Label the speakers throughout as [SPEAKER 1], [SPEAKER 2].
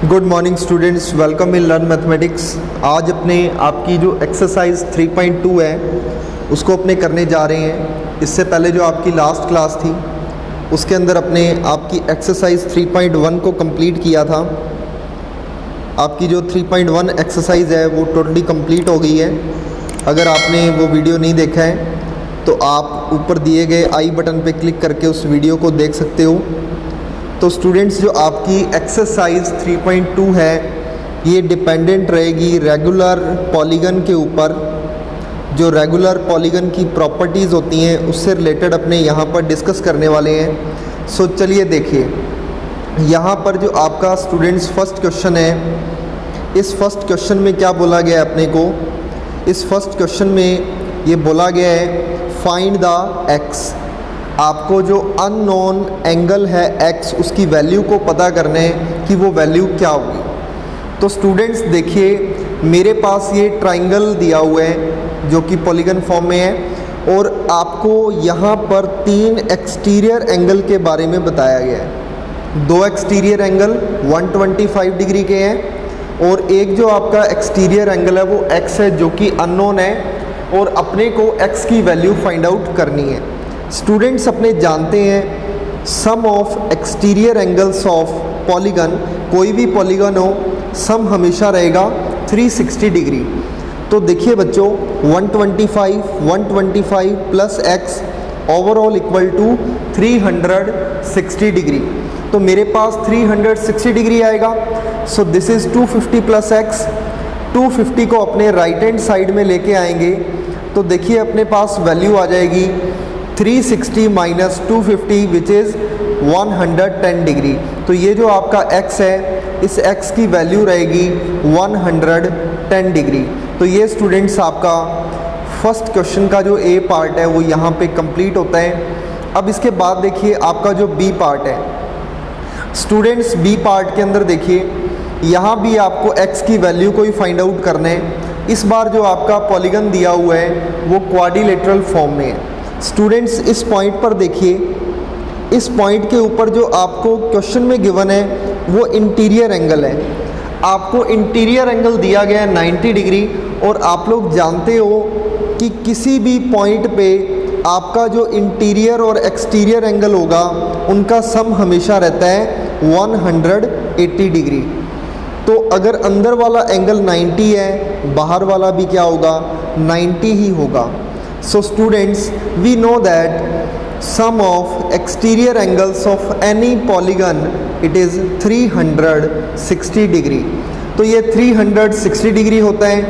[SPEAKER 1] Good morning students, welcome in learn mathematics. आज आपकी जो एक्सरसाइज 3.2 है उसको अपने करने जा रहे हैं। इससे पहले जो आपकी लास्ट क्लास थी उसके अंदर आपकी एक्सरसाइज 3.1 को कंप्लीट किया था। आपकी जो 3.1 एक्सरसाइज है वो टोटली कंप्लीट हो गई है। अगर आपने वो वीडियो नहीं देखा है तो आप ऊपर दिए गए आई बटन पे क्लिक करके उस वीडियो को देख सकते हो। तो स्टूडेंट्स, जो आपकी एक्सरसाइज 3.2 है ये डिपेंडेंट रहेगी रेगुलर पॉलीगन के ऊपर। जो रेगुलर पॉलीगन की प्रॉपर्टीज़ होती हैं उससे रिलेटेड अपने यहाँ पर डिस्कस करने वाले हैं। सो चलिए देखिए, यहाँ पर जो आपका स्टूडेंट्स फर्स्ट क्वेश्चन है, इस फर्स्ट क्वेश्चन में क्या बोला गया है अपने को। इस फर्स्ट क्वेश्चन में ये बोला गया है फाइंड द एक्स। आपको जो अननोन एंगल है x उसकी वैल्यू को पता करना है कि वो वैल्यू क्या होगी। तो स्टूडेंट्स देखिए, मेरे पास ये ट्राइंगल दिया हुआ है जो कि पॉलीगन फॉर्म में है और आपको यहाँ पर 3 एक्सटीरियर एंगल के बारे में बताया गया है। 2 एक्सटीरियर एंगल 125 डिग्री के हैं और एक जो आपका एक्सटीरियर एंगल है वो x है जो कि अननोन है और अपने को x की वैल्यू फाइंड आउट करनी है। स्टूडेंट्स अपने जानते हैं sum of exterior angles of polygon, कोई भी पॉलीगन हो सम हमेशा रहेगा 360 डिग्री। तो देखिए बच्चों, 125 plus x overall equal to 360 degree. तो मेरे पास 360 डिग्री आएगा। So this is 250 plus x। 250 को अपने राइट हैंड साइड में लेके आएंगे तो देखिए अपने पास वैल्यू आ जाएगी 360 माइनस 250 विच इज़ 110 डिग्री। तो ये जो आपका x है इस x की वैल्यू रहेगी 110 डिग्री। तो ये स्टूडेंट्स आपका फर्स्ट क्वेश्चन का जो a पार्ट है वो यहाँ पे कंप्लीट होता है। अब इसके बाद देखिए आपका जो b पार्ट है। स्टूडेंट्स b पार्ट के अंदर देखिए यहाँ भी आपको x की वैल्यू को ही फाइंड आउट करना है। इस बार जो आपका पॉलीगन दिया हुआ है वो क्वाड्रिलेटरल फॉर्म में है। स्टूडेंट्स इस पॉइंट पर देखिए, इस पॉइंट के ऊपर जो आपको क्वेश्चन में गिवन है वो इंटीरियर एंगल है। आपको इंटीरियर एंगल दिया गया है 90 डिग्री और आप लोग जानते हो कि किसी भी पॉइंट पे आपका जो इंटीरियर और एक्सटीरियर एंगल होगा उनका सम हमेशा रहता है 180 डिग्री। तो अगर अंदर वाला एंगल 90 है, बाहर वाला भी क्या होगा 90 ही होगा। So students, we know that sum of exterior angles of any polygon it is 360 degree. तो ये 360 डिग्री होता है।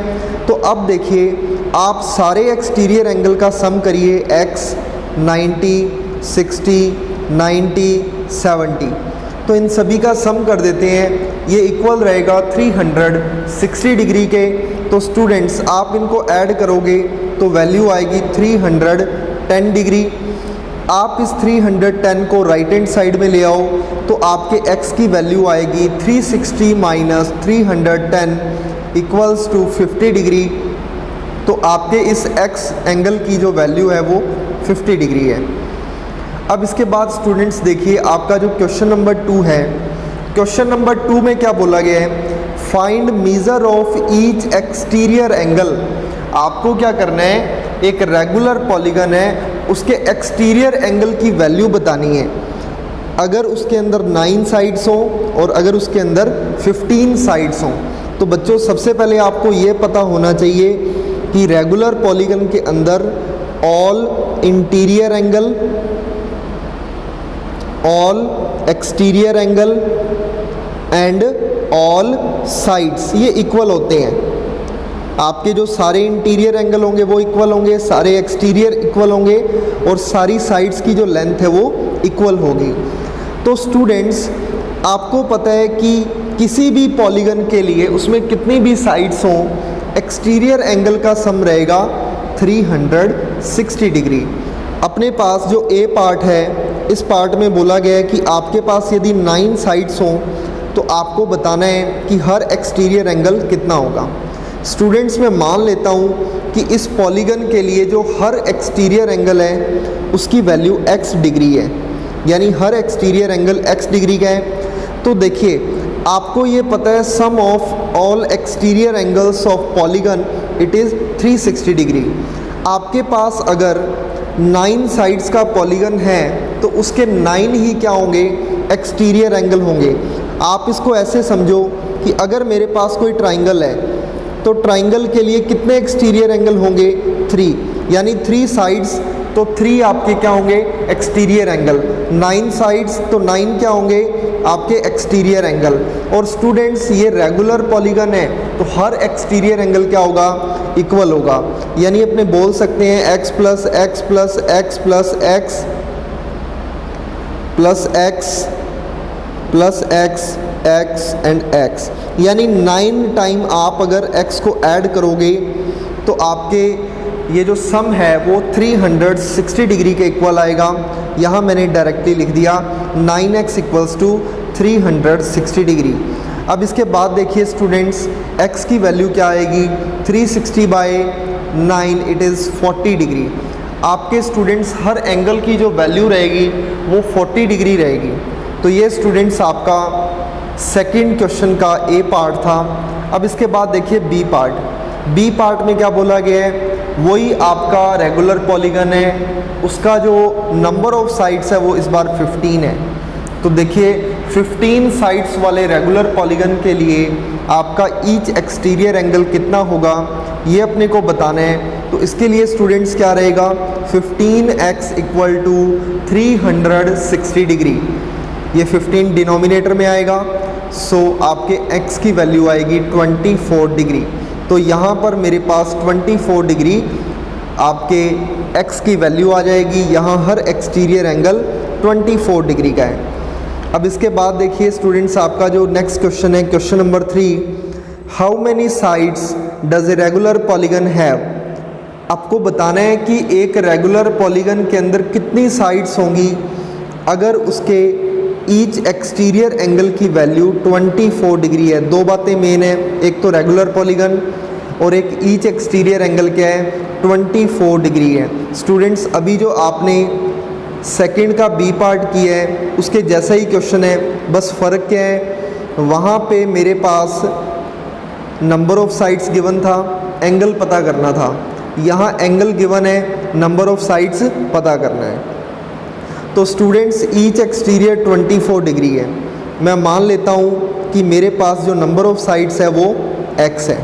[SPEAKER 1] तो अब देखिए आप सारे एक्सटीरियर एंगल का सम करिए, x 90, 60, 90, 70। तो इन सभी का सम कर देते हैं, ये इक्वल रहेगा 360 डिग्री के। तो स्टूडेंट्स आप इनको ऐड करोगे तो वैल्यू आएगी 310 डिग्री। आप इस 310 को राइट हैंड साइड में ले आओ तो आपके x की वैल्यू आएगी 360 माइनस 310 इक्वल्स टू 50 डिग्री। तो आपके इस x एंगल की जो वैल्यू है वो 50 डिग्री है। अब इसके बाद स्टूडेंट्स देखिए आपका जो क्वेश्चन नंबर 2 है, क्वेश्चन नंबर 2 में क्या बोला गया है, find major of each exterior angle. आपको क्या करना है, एक रेगुलर पॉलीगन है उसके एक्सटीरियर एंगल की वैल्यू बतानी है। अगर उसके अंदर 9 साइड्स हों और अगर उसके अंदर 15 साइड्स हों। तो बच्चों सबसे पहले आपको ये पता होना चाहिए कि रेगुलर पॉलीगन के अंदर all interior angle, all exterior angle and all sides ये इक्वल होते हैं। आपके जो सारे इंटीरियर एंगल होंगे वो इक्वल होंगे, सारे एक्सटीरियर इक्वल होंगे और सारी साइड्स की जो लेंथ है वो इक्वल होगी। तो स्टूडेंट्स आपको पता है कि किसी भी पॉलीगन के लिए उसमें कितनी भी साइड्स हों एक्सटीरियर एंगल का सम रहेगा 360 डिग्री। अपने पास जो ए पार्ट है इस पार्ट में बोला गया है कि आपके पास यदि 9 साइड्स हों तो आपको बताना है कि हर एक्सटीरियर एंगल कितना होगा। स्टूडेंट्स मैं मान लेता हूँ कि इस पॉलीगन के लिए जो हर एक्सटीरियर एंगल है उसकी वैल्यू x डिग्री है, यानी हर एक्सटीरियर एंगल x डिग्री का है। तो देखिए आपको ये पता है sum of all exterior angles of polygon it is 360 degree. आपके पास अगर 9 साइड्स का पॉलीगन है तो उसके 9 ही क्या होंगे, एक्सटीरियर एंगल होंगे। आप इसको ऐसे समझो कि अगर मेरे पास कोई ट्राइंगल है तो ट्राइंगल के लिए कितने एक्सटीरियर एंगल होंगे, 3, यानी 3 साइड्स तो 3 आपके क्या होंगे, एक्सटीरियर एंगल। 9 साइड्स तो 9 क्या होंगे, आपके एक्सटीरियर एंगल। और स्टूडेंट्स ये रेगुलर पॉलीगन है तो हर एक्सटीरियर एंगल क्या होगा, इक्वल होगा। यानी अपने बोल सकते हैं x plus x plus x plus x plus x plus x x and x, यानी 9 टाइम आप अगर x को ऐड करोगे तो आपके ये जो सम है वो 360 डिग्री के इक्वल आएगा। यहाँ मैंने डायरेक्टली लिख दिया 9x इक्वल्स टू 360 डिग्री। अब इसके बाद देखिए स्टूडेंट्स x की वैल्यू क्या आएगी, 360 बाई 9 इट इज़ 40 डिग्री। आपके स्टूडेंट्स हर एंगल की जो वैल्यू रहेगी वो 40 डिग्री रहेगी। तो ये स्टूडेंट्स आपका सेकंड क्वेश्चन का ए पार्ट था। अब इसके बाद देखिए बी पार्ट। बी पार्ट में क्या बोला गया है, वही आपका रेगुलर पॉलीगन है, उसका जो नंबर ऑफ साइड्स है वो इस बार 15 है। तो देखिए 15 साइड्स वाले रेगुलर पॉलीगन के लिए आपका ईच एक्सटीरियर एंगल कितना होगा ये अपने को बताना है। तो इसके लिए स्टूडेंट्स क्या रहेगा, 15x इक्वल टू 360 डिग्री। ये 15 डिनोमिनेटर में आएगा, सो आपके x की वैल्यू आएगी 24 डिग्री। तो यहाँ पर मेरे पास 24 डिग्री आपके x की वैल्यू आ जाएगी। यहाँ हर एक्सटीरियर एंगल 24 डिग्री का है। अब इसके बाद देखिए स्टूडेंट्स आपका जो नेक्स्ट क्वेश्चन है, question number 3, how many sides does a regular polygon have. आपको बताना है कि एक रेगुलर पॉलीगन के अंदर कितनी साइड्स होंगी अगर उसके ईच एक्सटीरियर एंगल की वैल्यू 24 डिग्री है। दो बातें मेन है, एक तो रेगुलर पॉलीगन और एक ईच एक्सटीरियर एंगल क्या है, 24 डिग्री है। स्टूडेंट्स अभी जो आपने सेकंड का बी पार्ट किया है उसके जैसा ही क्वेश्चन है, बस फ़र्क क्या है, वहाँ पे मेरे पास नंबर ऑफ साइड्स गिवन था, एंगल पता करना था। यहाँ एंगल गिवन है, नंबर ऑफ साइड्स पता करना है। तो स्टूडेंट्स ईच एक्सटीरियर 24 डिग्री है। मैं मान लेता हूँ कि मेरे पास जो नंबर ऑफ साइड्स है वो x है।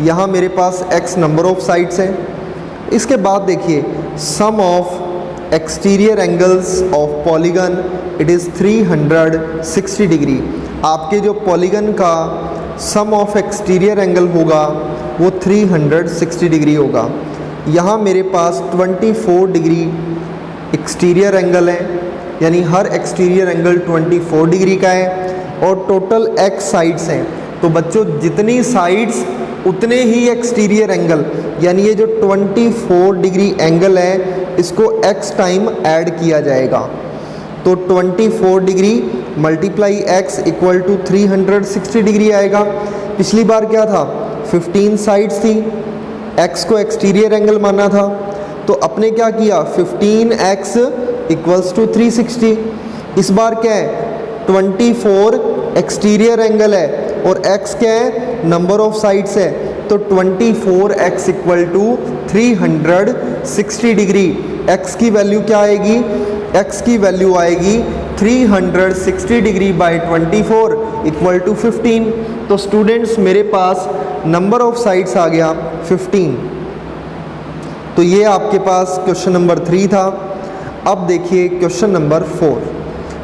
[SPEAKER 1] यहाँ मेरे पास x नंबर ऑफ साइड्स है। इसके बाद देखिए sum of exterior angles of polygon it is 360 degree. आपके जो पॉलीगन का सम ऑफ एक्सटीरियर एंगल होगा वो 360 डिग्री होगा। यहाँ मेरे पास 24 डिग्री एक्सटीरियर एंगल है, यानी हर एक्सटीरियर एंगल 24 डिग्री का है और टोटल x साइड्स हैं। तो बच्चों जितनी साइड्स उतने ही एक्सटीरियर एंगल, यानी ये जो 24 डिग्री एंगल है इसको x टाइम ऐड किया जाएगा। तो 24 degree multiply x equal to 360 degree आएगा। पिछली बार क्या था, 15 साइड्स थी, x को एक्सटीरियर एंगल माना था, तो अपने क्या किया 15x इक्वल्स टू 360। इस बार क्या है 24 एक्सटीरियर एंगल है और x क्या है, नंबर ऑफ साइड्स है, तो 24x equal to 360 degree. x की वैल्यू क्या आएगी, x की वैल्यू आएगी 360 डिग्री बाई 24 इक्वल टू 15। तो स्टूडेंट्स मेरे पास नंबर ऑफ साइड्स आ गया 15। तो ये आपके पास क्वेश्चन नंबर 3 था। अब देखिए क्वेश्चन नंबर 4।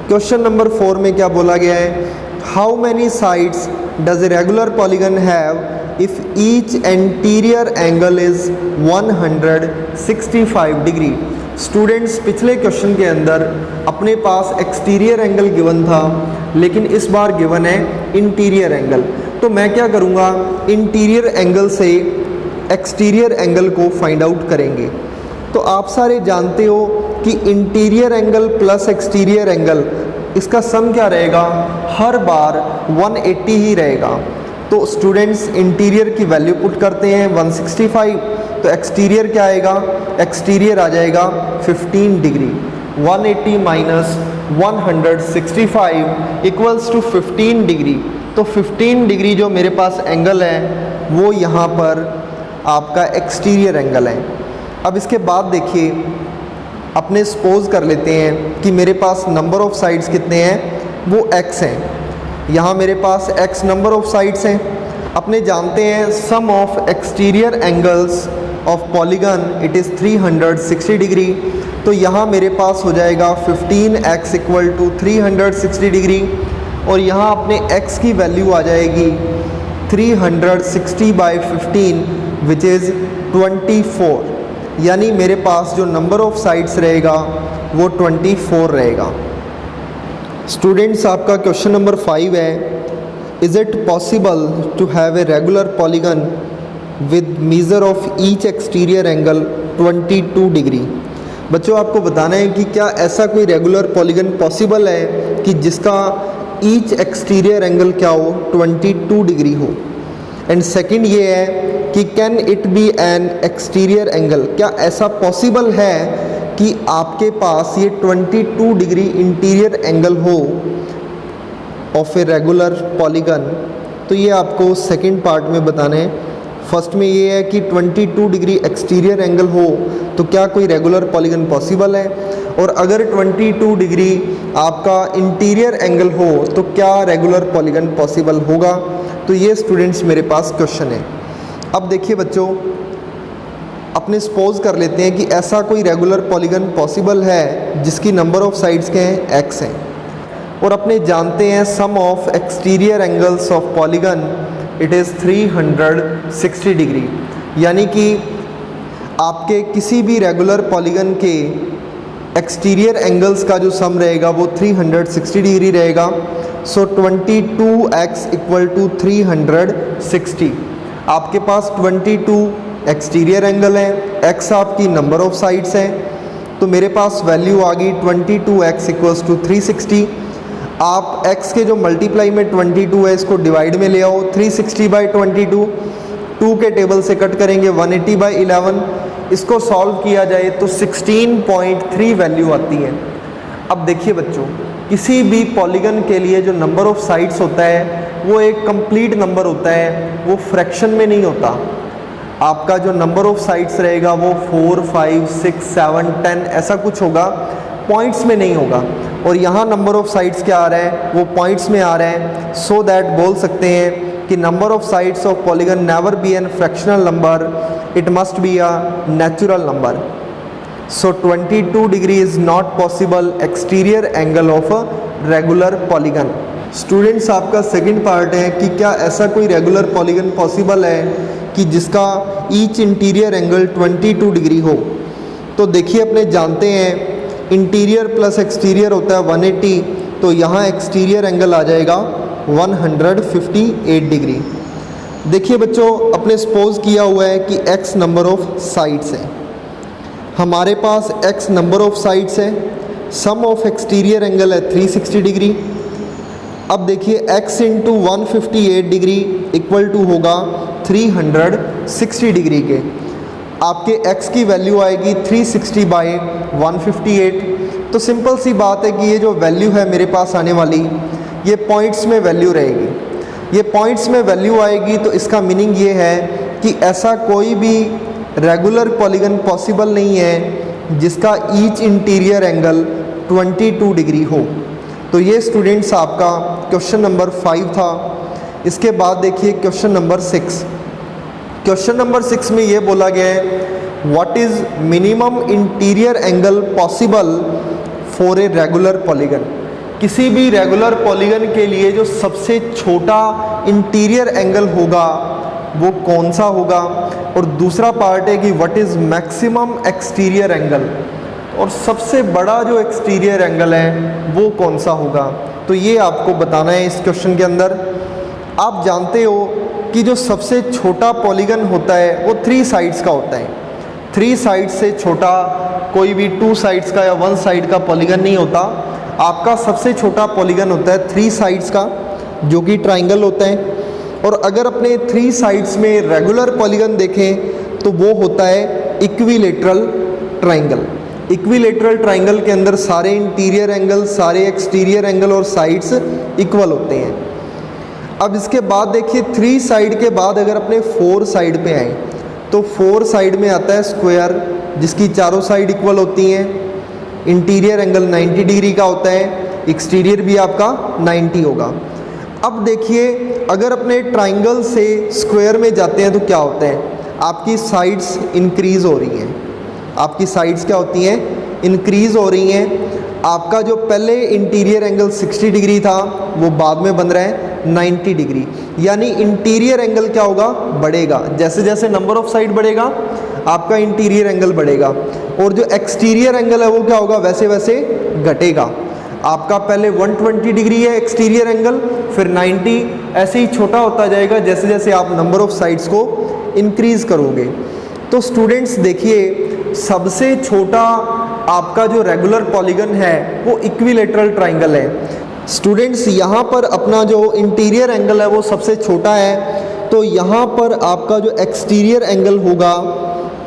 [SPEAKER 1] क्वेश्चन नंबर 4 में क्या बोला गया है, how many sides does a regular polygon have if each anterior angle is 165 degree. Students पिछले क्वेश्चन के अंदर अपने पास एक्सटीरियर एंगल गिवन था, लेकिन इस बार गिवन है इंटीरियर एंगल। तो मैं क्या करूँगा, इंटीरियर एंगल से एक्सटीरियर एंगल को फाइंड आउट करेंगे। तो आप सारे जानते हो कि interior angle plus exterior angle इसका सम क्या रहेगा, हर बार 180 ही रहेगा। तो स्टूडेंट्स इंटीरियर की वैल्यू पुट करते हैं 165, तो एक्सटीरियर क्या आएगा, एक्सटीरियर आ जाएगा 15 degree. 180 minus 165 equals to 15 degree. तो 15 डिग्री जो मेरे पास एंगल है वो यहाँ पर आपका एक्सटीरियर एंगल है। अब इसके बाद देखिए, अपने सपोज कर लेते हैं कि मेरे पास नंबर ऑफ़ साइड्स कितने हैं, वो x हैं। यहाँ मेरे पास x नंबर ऑफ़ साइड्स हैं। अपने जानते हैं sum of exterior angles of polygon it is 360 degree. तो यहाँ मेरे पास हो जाएगा 15x इक्वल टू 360 डिग्री, और यहाँ अपने x की वैल्यू आ जाएगी 360 बाई 15 विच इज़ 24। यानी मेरे पास जो नंबर ऑफ़ साइड्स रहेगा वो 24 रहेगा। स्टूडेंट्स, आपका क्वेश्चन नंबर 5 है, is it possible to have a regular polygon with measure of each exterior angle 22 degree. बच्चों, आपको बताना है कि क्या ऐसा कोई रेगुलर पॉलीगन पॉसिबल है कि जिसका ईच एक्सटीरियर एंगल क्या हो, 22 डिग्री हो। एंड सेकंड ये है कि can it be N exterior angle, क्या ऐसा पॉसिबल है कि आपके पास ये 22 डिग्री इंटीरियर एंगल हो ऑफ ए रेगुलर पॉलीगन। तो ये आपको सेकंड पार्ट में बताना है। फर्स्ट में ये है कि 22 डिग्री एक्सटीरियर एंगल हो तो क्या कोई रेगुलर पॉलीगन पॉसिबल है, और अगर 22 डिग्री आपका इंटीरियर एंगल हो तो क्या रेगुलर पॉलीगन पॉसिबल होगा। तो ये स्टूडेंट्स मेरे पास क्वेश्चन है। अब देखिए बच्चों, अपने सपोज कर लेते हैं कि ऐसा कोई रेगुलर पॉलीगन पॉसिबल है जिसकी नंबर ऑफ़ साइड्स के हैं x हैं, और अपने जानते हैं sum of exterior angles of polygon it is 360 degree. यानी कि आपके किसी भी रेगुलर पॉलीगन के एक्सटीरियर एंगल्स का जो सम रहेगा वो 360 डिग्री रहेगा। So 22x equal to 360। आपके पास 22 एक्सटीरियर एंगल है, x आपकी नंबर ऑफ़ साइड्स हैं, तो मेरे पास वैल्यू आ गई 22x इक्वल्स टू 360। आप x के जो मल्टीप्लाई में 22 है इसको डिवाइड में ले आओ, 360 बाई 22, 2 के टेबल से कट करेंगे 180 बाई 11, इसको सॉल्व किया जाए तो 16.3 वैल्यू आती है। अब देखिए बच्चों, किसी भी पॉलीगन के लिए जो नंबर ऑफ़ साइड्स होता है वो एक कंप्लीट नंबर होता है, वो फ्रैक्शन में नहीं होता। आपका जो नंबर ऑफ़ साइड्स रहेगा वो 4, 5, 6, 7, 10 ऐसा कुछ होगा, पॉइंट्स में नहीं होगा। और यहाँ नंबर ऑफ़ साइड्स क्या आ रहा है, वो पॉइंट्स में आ रहा है। सो दैट बोल सकते हैं कि number of sides of polygon never be an fractional number, it must be a natural number. So 22 degree is not possible exterior angle of a regular polygon. Students, आपका second part है कि क्या ऐसा कोई रेगुलर पॉलीगन पॉसिबल है कि जिसका each interior angle 22 degree हो। तो देखिए, अपने जानते हैं इंटीरियर प्लस एक्सटीरियर होता है 180, तो यहाँ एक्सटीरियर एंगल आ जाएगा 158 डिग्री। देखिए बच्चों, अपने सपोज किया हुआ है कि x नंबर ऑफ़ साइड्स है, हमारे पास x नंबर ऑफ़ साइड्स है, सम ऑफ एक्सटीरियर एंगल है 360 डिग्री। अब देखिए x into 158 degree equal to होगा 360 डिग्री के। आपके x की वैल्यू आएगी 360 बाई 158। तो सिंपल सी बात है कि ये जो वैल्यू है मेरे पास आने वाली, ये पॉइंट्स में वैल्यू रहेगी। ये पॉइंट्स में वैल्यू आएगी तो इसका मीनिंग ये है कि ऐसा कोई भी रेगुलर पॉलीगन पॉसिबल नहीं है जिसका ईच इंटीरियर एंगल 22 डिग्री हो। तो ये स्टूडेंट्स आपका क्वेश्चन नंबर 5 था। इसके बाद देखिए क्वेश्चन नंबर 6। क्वेश्चन नंबर 6 में ये बोला गया है, what is minimum interior angle possible for a regular polygon. किसी भी रेगुलर पॉलीगन के लिए जो सबसे छोटा इंटीरियर एंगल होगा वो कौन सा होगा। और दूसरा पार्ट है कि what is maximum exterior angle, और सबसे बड़ा जो एक्सटीरियर एंगल है वो कौन सा होगा। तो ये आपको बताना है इस क्वेश्चन के अंदर। आप जानते हो कि जो सबसे छोटा पॉलीगन होता है वो 3 साइड्स का होता है। 3 साइड्स से छोटा कोई भी 2 साइड्स का या 1 साइड का पॉलीगन नहीं होता। आपका सबसे छोटा पॉलीगन होता है 3 साइड्स का, जो कि ट्राइंगल होता है। और अगर अपने 3 साइड्स में रेगुलर पॉलीगन देखें तो वो होता है इक्विलेटरल ट्राइंगल। इक्विलेटरल ट्राइंगल के अंदर सारे इंटीरियर एंगल, सारे एक्सटीरियर एंगल और साइड्स इक्वल होते हैं। अब इसके बाद देखिए 3 साइड के बाद अगर अपने 4 साइड पे आए तो 4 साइड में आता है स्क्वायर जिसकी चारों साइड इक्वल होती हैं। इंटीरियर एंगल 90 डिग्री का होता है, एक्सटीरियर भी आपका 90 होगा। अब देखिए अगर अपने ट्राइंगल से स्क्वायर में जाते हैं तो क्या होता है, आपकी साइड्स इंक्रीज़ हो रही हैं। आपकी साइड्स क्या होती हैं, इंक्रीज़ हो रही हैं। आपका जो पहले इंटीरियर एंगल 60 डिग्री था वो बाद में बन रहा है 90 डिग्री, यानी इंटीरियर एंगल क्या होगा, बढ़ेगा। जैसे जैसे नंबर ऑफ साइड बढ़ेगा आपका इंटीरियर एंगल बढ़ेगा, और जो एक्सटीरियर एंगल है वो क्या होगा, वैसे वैसे घटेगा। आपका पहले 120 डिग्री है एक्सटीरियर एंगल, फिर 90, ऐसे ही छोटा होता जाएगा जैसे जैसे आप नंबर ऑफ साइड्स को इंक्रीज़ करोगे। तो स्टूडेंट्स देखिए सबसे छोटा आपका जो रेगुलर पॉलीगन है वो इक्विलेटरल ट्राइंगल है। स्टूडेंट्स यहाँ पर अपना जो इंटीरियर एंगल है वो सबसे छोटा है, तो यहाँ पर आपका जो एक्सटीरियर एंगल होगा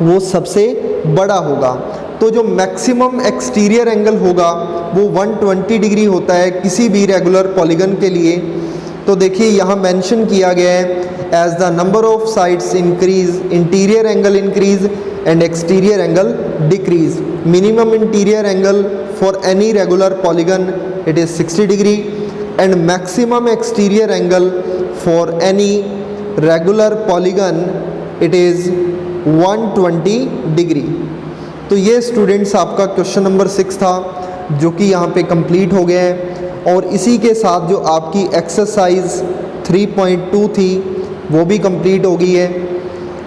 [SPEAKER 1] वो सबसे बड़ा होगा। तो जो मैक्सिमम एक्सटीरियर एंगल होगा वो 120 डिग्री होता है किसी भी रेगुलर पॉलीगन के लिए। तो देखिए यहाँ मेंशन किया गया है as the number of sides increase interior angle increase and exterior angle decrease. Minimum interior angle for any regular polygon it is 60 degree and maximum exterior angle for any regular polygon it is 120 degree। तो ये students आपका question number 6 था जो कि यहाँ पे complete हो गया है, और इसी के साथ जो आपकी एक्सरसाइज 3.2 थी वो भी कंप्लीट हो गई है।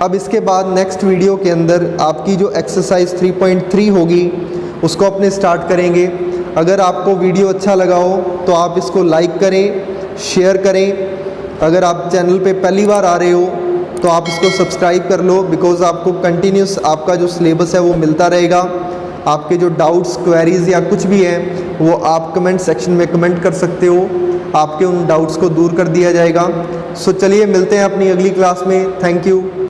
[SPEAKER 1] अब इसके बाद नेक्स्ट वीडियो के अंदर आपकी जो एक्सरसाइज 3.3 होगी उसको अपने स्टार्ट करेंगे। अगर आपको वीडियो अच्छा लगा हो तो आप इसको लाइक करें, शेयर करें। अगर आप चैनल पे पहली बार आ रहे हो तो आप इसको सब्सक्राइब कर लो, बिकॉज़ आपको कंटिन्यूस आपका जो सिलेबस है वो मिलता रहेगा। आपके जो डाउट्स, क्वेरीज़ या कुछ भी है वो आप कमेंट सेक्शन में कमेंट कर सकते हो, आपके उन डाउट्स को दूर कर दिया जाएगा। सो चलिए मिलते हैं अपनी अगली क्लास में। Thank you.